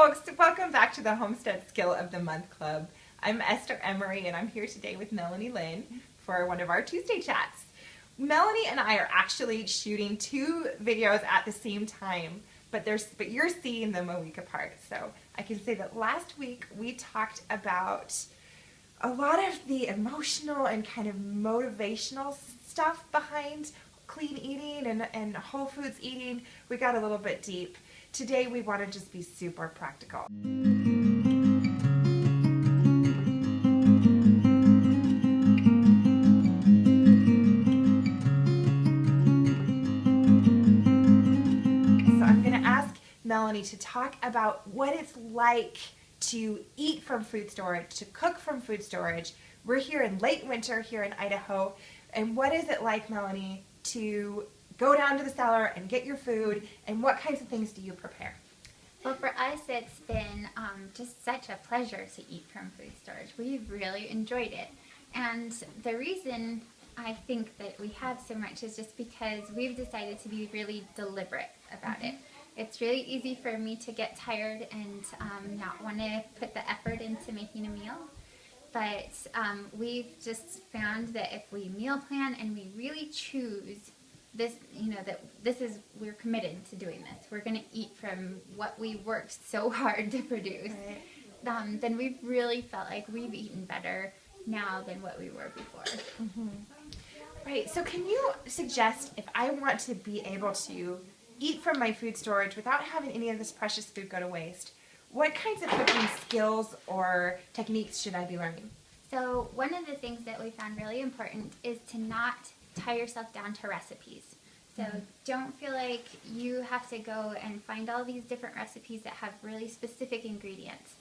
folks, welcome back to the Homestead Skill of the Month Club. I'm Esther Emery, and I'm here today with Melanie Lynn for one of our Tuesday chats. Melanie and I are actually shooting two videos at the same time, but you're seeing them a week apart. So I can say that last week we talked about a lot of the emotional and kind of motivational stuff behind clean eating and whole foods eating. We got a little bit deep. Today we want to just be super practical. So I'm going to ask Melanie to talk about what it's like to eat from food storage, to cook from food storage. We're here in late winter here in Idaho, and what is it like, Melanie, to go down to the cellar and get your food, and what kinds of things do you prepare? Well, for us, it's been just such a pleasure to eat from food storage. We've really enjoyed it. And the reason I think that we have so much is just because we've decided to be really deliberate about it. It's really easy for me to get tired and not want to put the effort into making a meal. But we've just found that if we meal plan and we really choose this, we're committed to doing this. We're going to eat from what we worked so hard to produce. Right. Then we've really felt like we've eaten better now than what we were before. Mm-hmm. Right. So can you suggest, if I want to be able to eat from my food storage without having any of this precious food go to waste, what kinds of cooking skills or techniques should I be learning? So one of the things that we found really important is to not tie yourself down to recipes. So don't feel like you have to go and find all these different recipes that have really specific ingredients.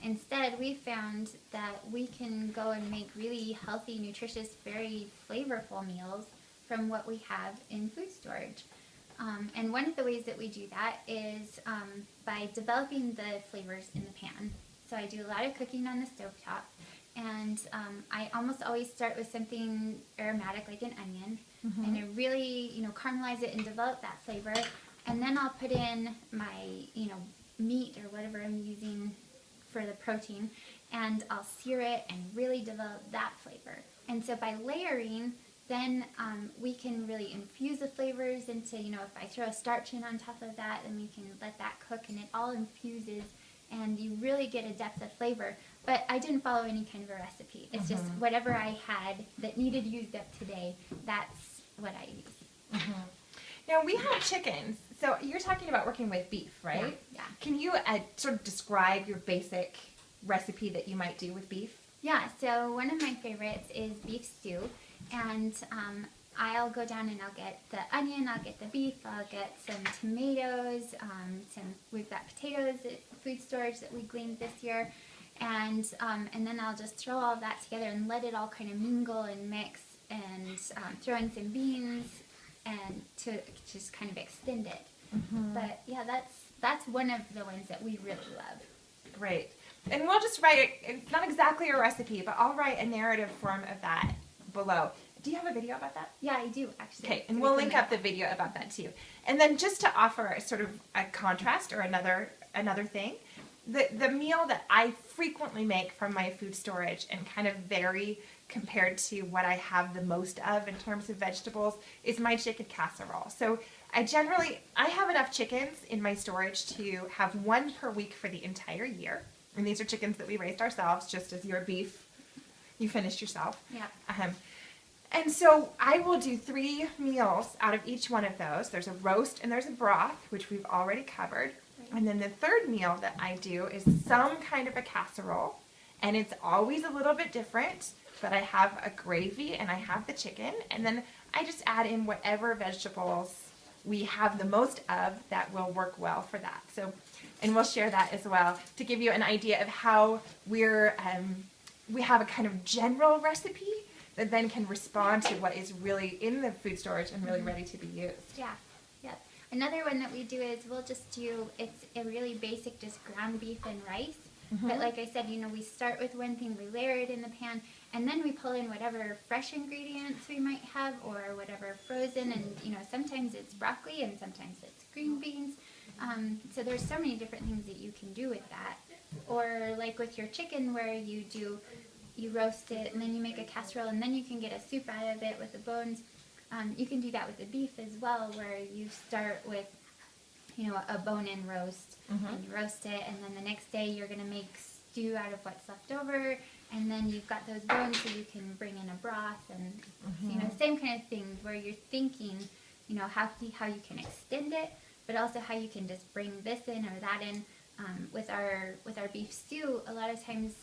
Instead, we found that we can go and make really healthy, nutritious, very flavorful meals from what we have in food storage. And one of the ways that we do that is by developing the flavors in the pan. So I do a lot of cooking on the stovetop, and I almost always start with something aromatic like an onion, and I really, caramelize it and develop that flavor. And then I'll put in my, meat or whatever I'm using for the protein, and I'll sear it and really develop that flavor. And so by layering, then we can really infuse the flavors into, if I throw a starch in on top of that, then we can let that cook and it all infuses and you really get a depth of flavor. But I didn't follow any kind of a recipe. It's just whatever I had that needed used up today, that's what I use. Now we have chickens, so you're talking about working with beef, right? Yeah. Can you sort of describe your basic recipe that you might do with beef? Yeah, so one of my favorites is beef stew. And I'll go down and I'll get the onion, I'll get the beef, I'll get some tomatoes, we've got potatoes at food storage that we gleaned this year, and then I'll just throw all of that together and let it all kind of mingle and mix, and throw in some beans and to just kind of extend it. But yeah, that's one of the ones that we really love. Great. And we'll just write, it's not exactly a recipe, but I'll write a narrative form of that below. Do you have a video about that? Yeah, I do, actually. Okay, and we'll link up the video about that too. And then just to offer sort of a contrast or another thing, the meal that I frequently make from my food storage and kind of vary compared to what I have the most of in terms of vegetables is my chicken casserole. So I have enough chickens in my storage to have one per week for the entire year. And these are chickens that we raised ourselves, just as your beef you finished yourself. Yeah. And so I will do 3 meals out of each one of those. There's a roast and there's a broth, which we've already covered. Right. And then the third meal that I do is some kind of a casserole. And it's always a little bit different, but I have a gravy and I have the chicken. And then I just add in whatever vegetables we have the most of that will work well for that. So, and we'll share that as well to give you an idea of how we have a kind of general recipe that then can respond to what is really in the food storage and really ready to be used. Yeah. Another one that we do is we'll just do, it's a really basic, just ground beef and rice. But like I said, we start with one thing, we layer it in the pan, and then we pull in whatever fresh ingredients we might have or whatever frozen, and sometimes it's broccoli and sometimes it's green beans. So there's so many different things that you can do with that. Or like with your chicken where you roast it and then you make a casserole and then you can get a soup out of it with the bones. You can do that with the beef as well, where you start with, a bone-in roast, and you roast it, and then the next day you're going to make stew out of what's left over, and then you've got those bones so you can bring in a broth, and same kind of thing where you're thinking, how you can extend it, but also how you can just bring this in or that in. With our beef stew, a lot of times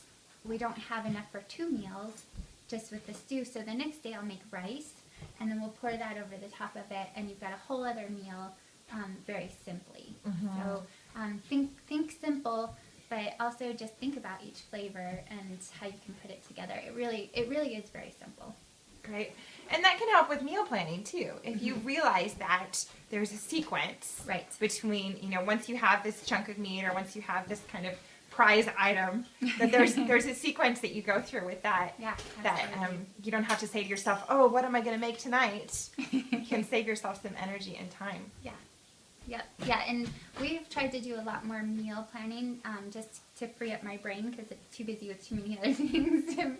we don't have enough for 2 meals just with the stew, so the next day I'll make rice, and then we'll pour that over the top of it, and you've got a whole other meal very simply. So think simple, but also just think about each flavor and how you can put it together. It really is very simple. Great. And that can help with meal planning too. If you realize that there's a sequence between, once you have this chunk of meat or once you have this kind of prize item, that there's a sequence that you go through with that. Yeah, that you don't have to say to yourself, oh, what am I going to make tonight? You can save yourself some energy and time. Yeah, and we've tried to do a lot more meal planning just to free up my brain because it's too busy with too many other things to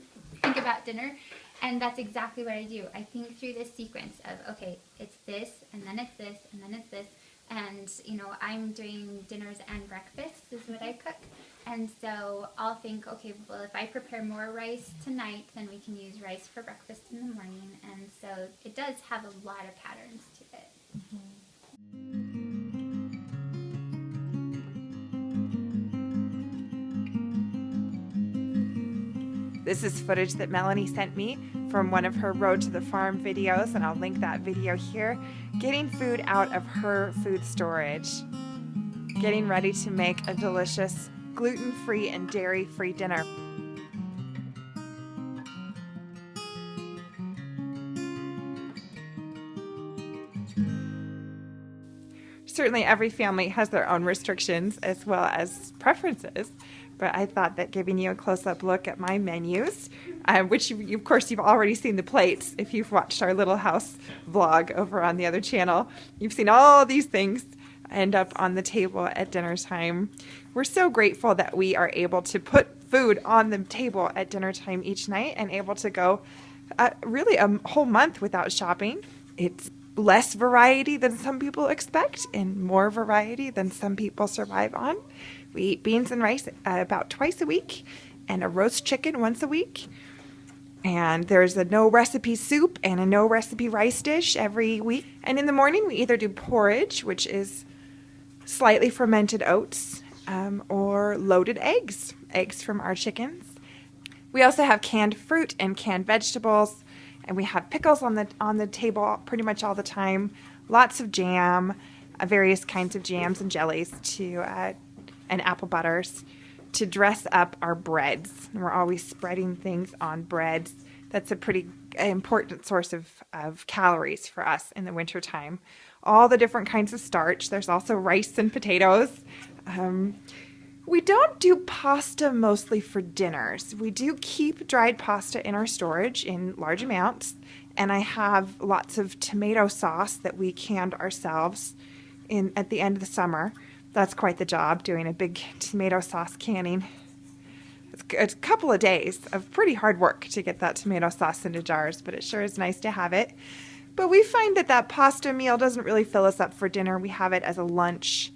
think about dinner. And that's exactly what I do. I think through this sequence of, okay, it's this, and then it's this, and then it's this. And, I'm doing dinners and breakfasts is what I cook. And so I'll think, okay, well, if I prepare more rice tonight, then we can use rice for breakfast in the morning. And so it does have a lot of patterns to it. This is footage that Melanie sent me from one of her Road to the Farm videos, and I'll link that video here. Getting food out of her food storage. Getting ready to make a delicious gluten-free and dairy-free dinner. Certainly every family has their own restrictions as well as preferences, but I thought that giving you a close-up look at my menus, which of course you've already seen the plates if you've watched our Little House vlog over on the other channel. You've seen all these things end up on the table at dinner time. We're so grateful that we are able to put food on the table at dinner time each night and able to go really a whole month without shopping. It's less variety than some people expect and more variety than some people survive on. We eat beans and rice about twice a week and a roast chicken once a week. And there's a no recipe soup and a no recipe rice dish every week. And in the morning we either do porridge, which is slightly fermented oats, or loaded eggs from our chickens. We also have canned fruit and canned vegetables. And we have pickles on the table pretty much all the time. Lots of jam, various kinds of jams and jellies and apple butters to dress up our breads. And we're always spreading things on breads. That's a pretty important source of calories for us in the wintertime. All the different kinds of starch. There's also rice and potatoes. We don't do pasta mostly for dinners. We do keep dried pasta in our storage in large amounts, and I have lots of tomato sauce that we canned ourselves at the end of the summer. That's quite the job, doing a big tomato sauce canning. It's a couple of days of pretty hard work to get that tomato sauce into jars, but it sure is nice to have it. But we find that pasta meal doesn't really fill us up for dinner. We have it as a lunch.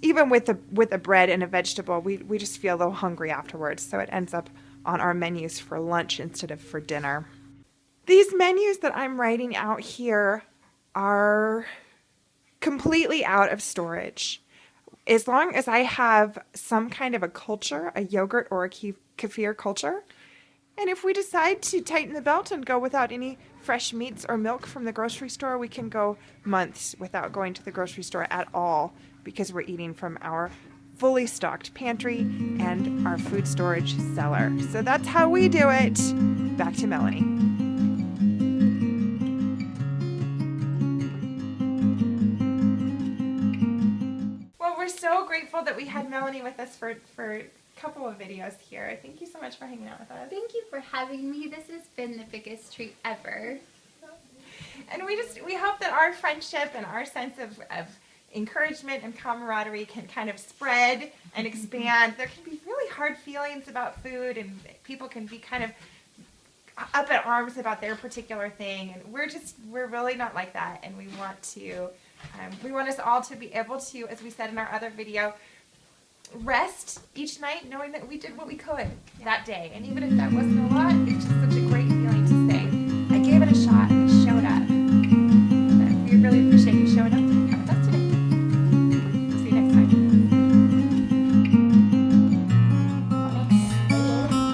Even with a bread and a vegetable, we just feel a little hungry afterwards, so it ends up on our menus for lunch instead of for dinner. These menus that I'm writing out here are completely out of storage. As long as I have some kind of a culture, a yogurt or a kefir culture, and if we decide to tighten the belt and go without any fresh meats or milk from the grocery store, we can go months without going to the grocery store at all, because we're eating from our fully stocked pantry and our food storage cellar. So that's how we do it. Back to Melanie. Well, we're so grateful that we had Melanie with us for a couple of videos here. Thank you so much for hanging out with us. Thank you for having me. This has been the biggest treat ever. And we hope that our friendship and our sense of encouragement and camaraderie can kind of spread and expand. There can be really hard feelings about food, and people can be kind of up at arms about their particular thing, and we're really not like that, and we want us all to be able to, as we said in our other video, rest each night knowing that we did what we could that day. And even if that wasn't a lot, it's just such a great feeling to say, I gave it a shot, I showed up. And we really appreciate you showing up and coming with us today. See you next time.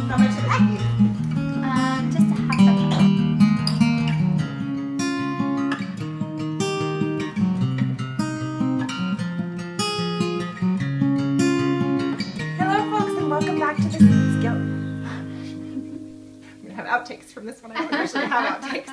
How much of it do you eat? Just a half a cup. Hello folks, and welcome back to the Skill. I'm going to have outtakes from this one. I don't usually have outtakes.